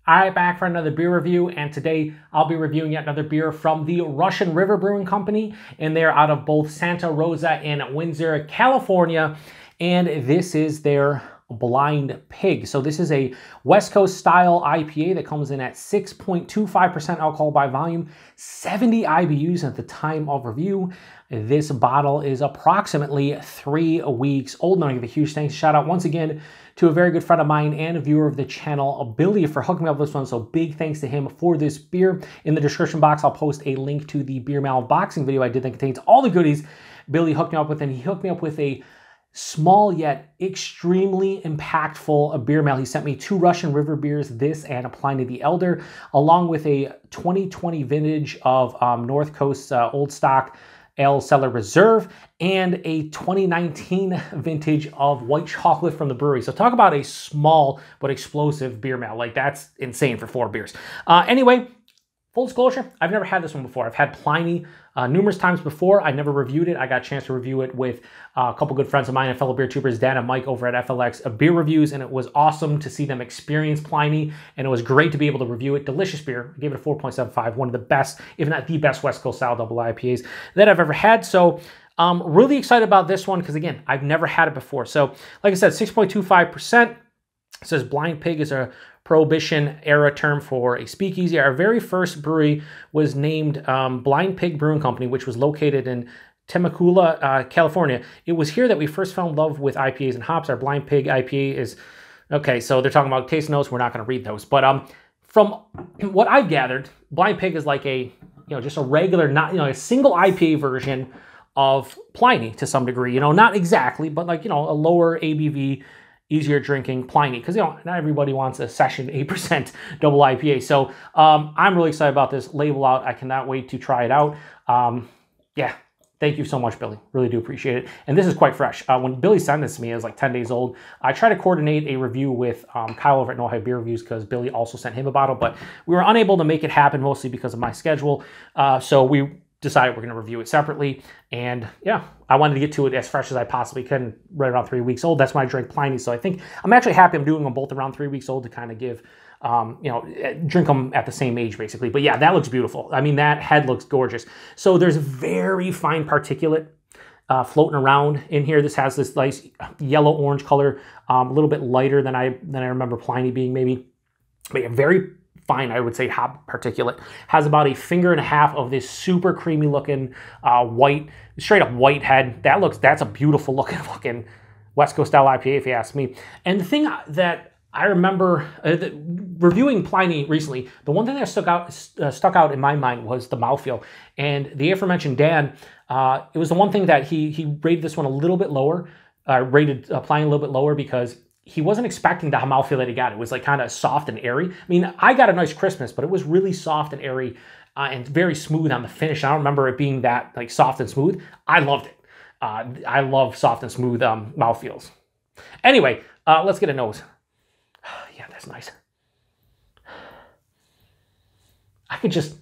All right, back for another beer review, and today I'll be reviewing yet another beer from the Russian River Brewing Company, and they're out of both Santa Rosa and Windsor, California, and this is their Blind Pig. So this is a West Coast-style IPA that comes in at 6.25% alcohol by volume, 70 IBUs at the time of review. This bottle is approximately 3 weeks old. Now I give a huge thanks, shout out once again to a very good friend of mine and a viewer of the channel, Billy, for hooking me up with this one. So big thanks to him for this beer. In the description box, I'll post a link to the beer mal unboxing video I did that contains all the goodies Billy hooked me up with, and he hooked me up with a small yet extremely impactful beer mail. He sent me 2 Russian River beers, this and a Pliny the Elder, along with a 2020 vintage of North Coast Old Stock Ale Cellar Reserve and a 2019 vintage of white chocolate from the brewery. So talk about a small but explosive beer mail. Like, that's insane for 4 beers. Anyway, full disclosure, I've never had this one before. I've had Pliny numerous times before. I never reviewed it. I got a chance to review it with a couple good friends of mine and fellow beer tubers, Dan and Mike over at FLX Beer Reviews, and it was awesome to see them experience Pliny, and it was great to be able to review it. Delicious beer. I gave it a 4.75, one of the best, if not the best, West Coast style double IPAs that I've ever had. So really excited about this one because, again, I've never had it before. So like I said, 6.25%. It says Blind Pig is a Prohibition era term for a speakeasy. Our very first brewery was named Blind Pig Brewing Company, which was located in Temecula, California. It was here that we first fell in love with IPAs and hops. Our Blind Pig IPA is, okay, so they're talking about taste notes. We're not going to read those. But from what I've gathered, Blind Pig is like a, just a regular, not, a single IPA version of Pliny to some degree. Not exactly, but like, a lower ABV, easier drinking Pliny, because not everybody wants a session 8% double IPA. So I'm really excited about this label out. I cannot wait to try it out. Yeah, thank you so much, Billy. Really do appreciate it. And this is quite fresh. When Billy sent this to me, it was like 10 days old. I tried to coordinate a review with Kyle over at No Hype Beer Reviews because Billy also sent him a bottle, but we were unable to make it happen mostly because of my schedule. So we decided we're going to review it separately, and yeah, I wanted to get to it as fresh as I possibly could, right around 3 weeks old. That's when I drank Pliny, so I think I'm actually happy I'm doing them both around 3 weeks old to kind of give, drink them at the same age basically. But yeah, that looks beautiful. I mean, that head looks gorgeous. So there's very fine particulate floating around in here. This has this nice yellow-orange color, a little bit lighter than I remember Pliny being maybe, but yeah, very fine, I would say, hop particulate. Has about 1.5 fingers of this super creamy looking white, straight up white head. That's a beautiful looking fucking West Coast style IPA, if you ask me. And the thing that I remember reviewing Pliny recently, the one thing that stuck out in my mind was the mouthfeel. And the aforementioned Dan, it was the one thing that he rated this one a little bit lower, rated Pliny a little bit lower because he wasn't expecting the mouthfeel that he got. It was like kind of soft and airy. I mean, I got a nice crispness, but it was really soft and airy and very smooth on the finish. I don't remember it being that like soft and smooth. I loved it. I love soft and smooth mouthfeels. Anyway, let's get a nose. Yeah, that's nice. I could just...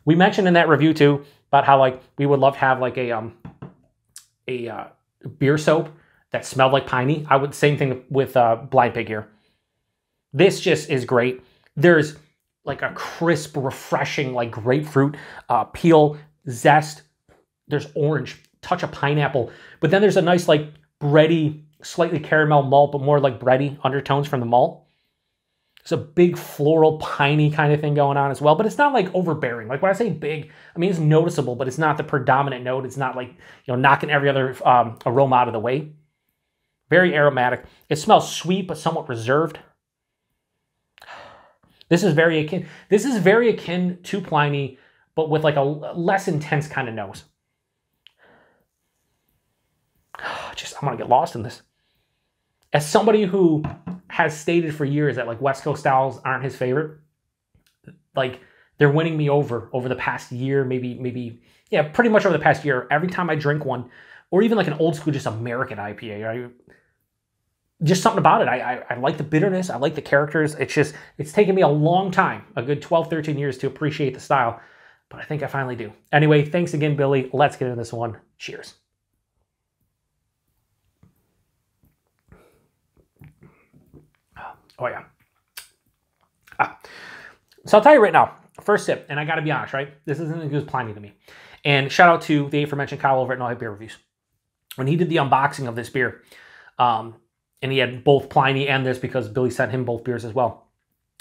We mentioned in that review too about how like we would love to have like a beer soap that smelled like piney. Same thing with Blind Pig here. This just is great. There's like a crisp, refreshing, like grapefruit peel, zest. There's orange, touch of pineapple. But then there's a nice like bready, slightly caramel malt, but more like bready undertones from the malt. It's a big floral, piney kind of thing going on as well, but it's not like overbearing. Like when I say big, I mean, it's noticeable, but it's not the predominant note. It's not like, knocking every other aroma out of the way. Very aromatic. It smells sweet, but somewhat reserved. This is very akin to Pliny, but with like a less intense kind of nose. I'm gonna get lost in this. As somebody who has stated for years that like West Coast styles aren't his favorite, like they're winning me over the past year, maybe, yeah, pretty much over the past year. Every time I drink one, or even like an old school, just American IPA, right? Just something about it. I like the bitterness. I like the characters. It's taken me a long time, a good 12, 13 years to appreciate the style, but I think I finally do. Anyway, thanks again, Billy. Let's get into this one. Cheers. Oh yeah. So I'll tell you right now, first sip, and I got to be honest, right? This isn't as good as Pliny to me. And shout out to the aforementioned Kyle over at No Hype Beer Reviews. When he did the unboxing of this beer, and he had both Pliny and this because Billy sent him both beers as well.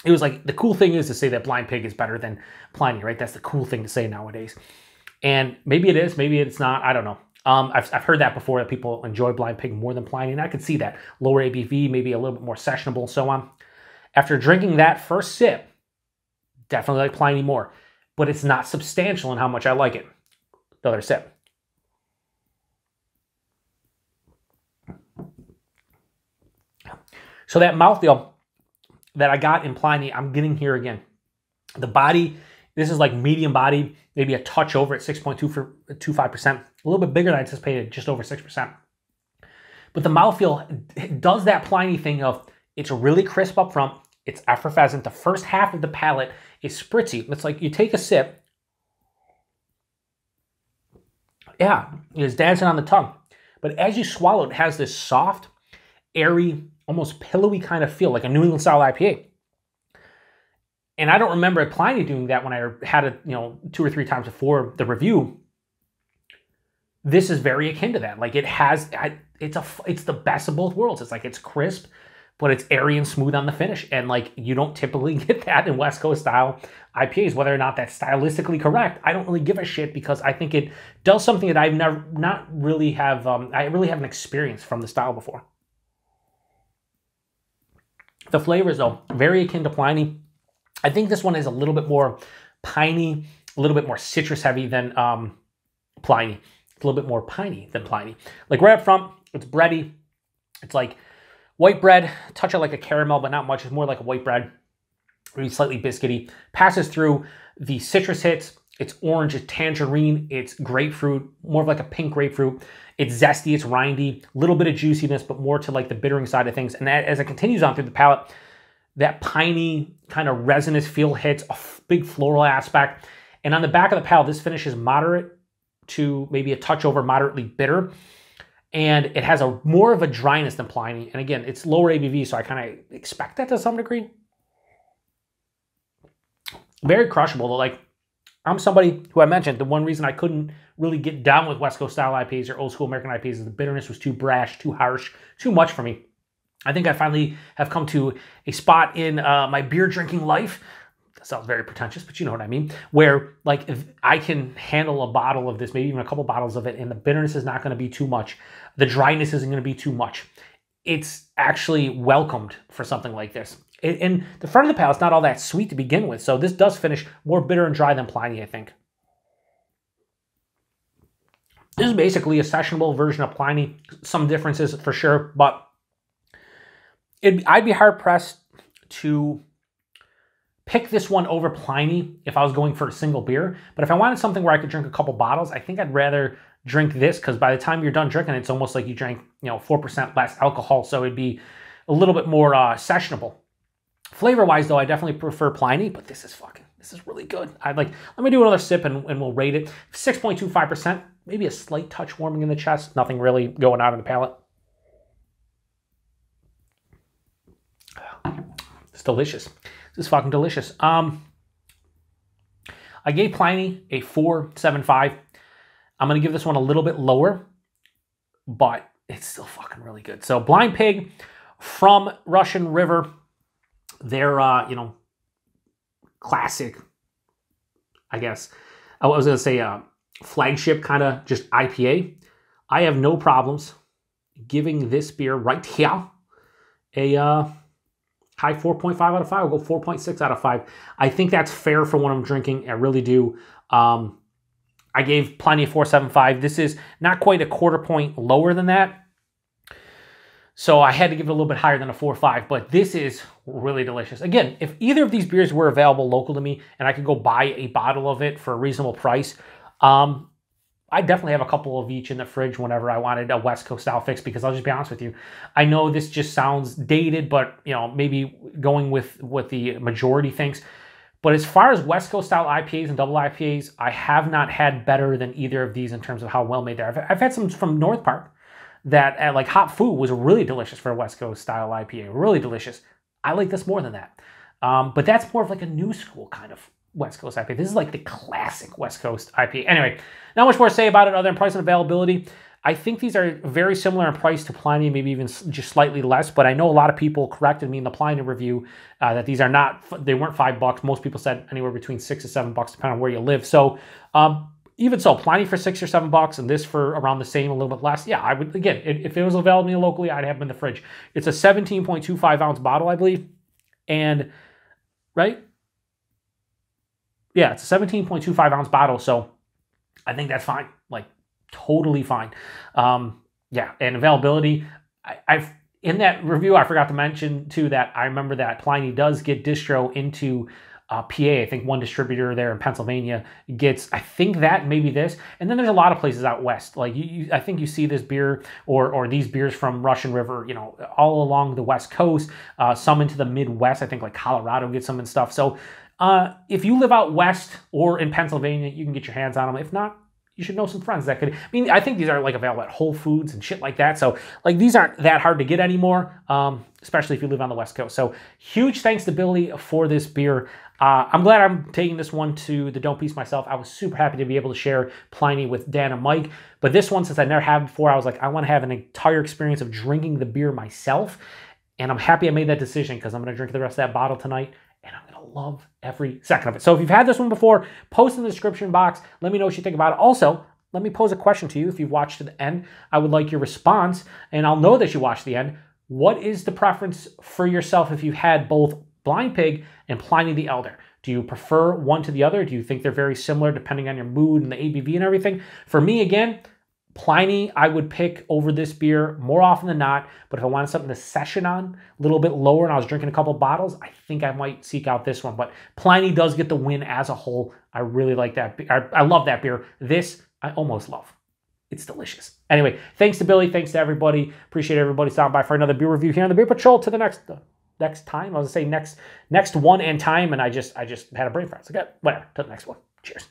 It was like, the cool thing is to say that Blind Pig is better than Pliny, right? That's the cool thing to say nowadays. And maybe it is, maybe it's not, I don't know. I've heard that before, that people enjoy Blind Pig more than Pliny, and I could see that. Lower ABV, maybe a little bit more sessionable, so on. After drinking that first sip, definitely like Pliny more, but it's not substantial in how much I like it. The other sip. So that mouthfeel that I got in Pliny, I'm getting here again. The body, this is like medium body, maybe a touch over at 6.25%, a little bit bigger than I anticipated, just over 6%. But the mouthfeel does that Pliny thing of, it's really crisp up front, it's effervescent. The first half of the palate is spritzy. It's like you take a sip, yeah, it's dancing on the tongue. But as you swallow, it has this soft, airy, almost pillowy kind of feel, like a New England style IPA. And I don't remember Pliny doing that when I had it, 2 or 3 times before the review. This is very akin to that. Like it has, it's the best of both worlds. It's like, it's crisp, but it's airy and smooth on the finish. And like, you don't typically get that in West Coast style IPAs. Whether or not that's stylistically correct, I don't really give a shit, because I think it does something that I've not really have, I really haven't experienced from the style before. The flavors, though, very akin to Pliny. I think this one is a little bit more piney, a little bit more citrus heavy than Pliny. It's a little bit more piney than Pliny. Like right up front, it's bready. It's like white bread, touch of like a caramel, but not much. It's more like a white bread, maybe slightly biscuity. Passes through the citrus hits. It's orange, it's tangerine, it's grapefruit, more of like a pink grapefruit. It's zesty, it's rindy, a little bit of juiciness, but more to like the bittering side of things. And that, as it continues on through the palate, that piney kind of resinous feel hits, a big floral aspect. And on the back of the palate, this finish is moderate to maybe a touch over moderately bitter. And it has a more of a dryness than Pliny. And again, it's lower ABV, so I kind of expect that to some degree. Very crushable, though. Like, I'm somebody who I mentioned, the one reason I couldn't really get down with West Coast style IPAs or old school American IPAs is the bitterness was too brash, too harsh, too much for me. I think I finally have come to a spot in my beer drinking life, that sounds very pretentious, but you know what I mean, where like if I can handle a bottle of this, maybe even a couple bottles of it, and the bitterness is not going to be too much. The dryness isn't going to be too much. It's actually welcomed for something like this. And the front of the palate's not all that sweet to begin with, so this does finish more bitter and dry than Pliny, I think. This is basically a sessionable version of Pliny. Some differences for sure, but I'd be hard-pressed to pick this one over Pliny if I was going for a single beer. But if I wanted something where I could drink a couple bottles, I think I'd rather drink this, because by the time you're done drinking, it's almost like you drank 4% less alcohol, so it'd be a little bit more sessionable. Flavor-wise, though, I definitely prefer Pliny, but this is really good. Let me do another sip and we'll rate it. 6.25%, maybe a slight touch warming in the chest. Nothing really going on in the palate. It's delicious. This is fucking delicious. I gave Pliny a 4.75. I'm going to give this one a little bit lower, but it's still fucking really good. So Blind Pig from Russian River. They're, classic, I guess. I was going to say flagship kind of just IPA. I have no problems giving this beer right here a high 4.5 out of 5. I'll go 4.6 out of 5. I think that's fair for what I'm drinking. I really do. I gave Pliny a 4.75. This is not quite a quarter point lower than that. So I had to give it a little bit higher than a 4.5, but this is really delicious. Again, if either of these beers were available local to me and I could go buy a bottle of it for a reasonable price, I definitely have a couple of each in the fridge whenever I wanted a West Coast style fix, because I'll just be honest with you. I know this just sounds dated, but maybe going with what the majority thinks. But as far as West Coast style IPAs and double IPAs, I have not had better than either of these in terms of how well made they are. I've had some from North Park that like Hot Food was really delicious for a West Coast style IPA, really delicious. I like this more than that. But that's more of like a new school kind of West Coast IPA. This is like the classic West Coast IPA. Anyway, not much more to say about it other than price and availability. I think these are very similar in price to Pliny, maybe even just slightly less, but I know a lot of people corrected me in the Pliny review that these are not, they weren't $5. Most people said anywhere between $6 to $7, depending on where you live. So even so, Pliny for $6 or $7 and this for around the same, a little bit less. Yeah, I would, again, if it was available locally, I'd have them in the fridge. It's a 17.25 ounce bottle, I believe. And, right? Yeah, it's a 17.25 ounce bottle. So I think that's fine. Like, totally fine. Yeah, and availability. I've in that review, I forgot to mention too that I remember that Pliny does get distro into PA. I think one distributor there in Pennsylvania gets, I think that maybe this, and then there's a lot of places out west. Like I think you see this beer or these beers from Russian River, you know, all along the West Coast. Some into the Midwest. I think like Colorado gets some and stuff. So if you live out west or in Pennsylvania, you can get your hands on them. If not, you should know some friends that could, I mean, I think these are like available at Whole Foods and shit like that. So like these aren't that hard to get anymore, especially if you live on the West Coast. So huge thanks to Billy for this beer. I'm glad I'm taking this one to the Don't Piece myself. I was super happy to be able to share Pliny with Dan and Mike. But this one, since I never had before, I was like, I want to have an entire experience of drinking the beer myself. And I'm happy I made that decision because I'm going to drink the rest of that bottle tonight. And I'm going to love every second of it. So if you've had this one before, post in the description box. Let me know what you think about it. Also, let me pose a question to you. If you've watched to the end, I would like your response. And I'll know that you watched the end. What is the preference for yourself if you've had both Blind Pig and Pliny the Elder? Do you prefer one to the other? Do you think they're very similar depending on your mood and the ABV and everything? For me, again, Pliny, I would pick over this beer more often than not, but if I wanted something to session on, a little bit lower, and I was drinking a couple bottles, I think I might seek out this one. But Pliny does get the win as a whole. I really like that. I love that beer. This, I almost love. It's delicious. Anyway, thanks to Billy. Thanks to everybody. Appreciate everybody stopping by for another beer review here on the Beer Patrol. To the next time. I was going to say next one and time, and I just had a brain fart. So, whatever. To the next one. Cheers.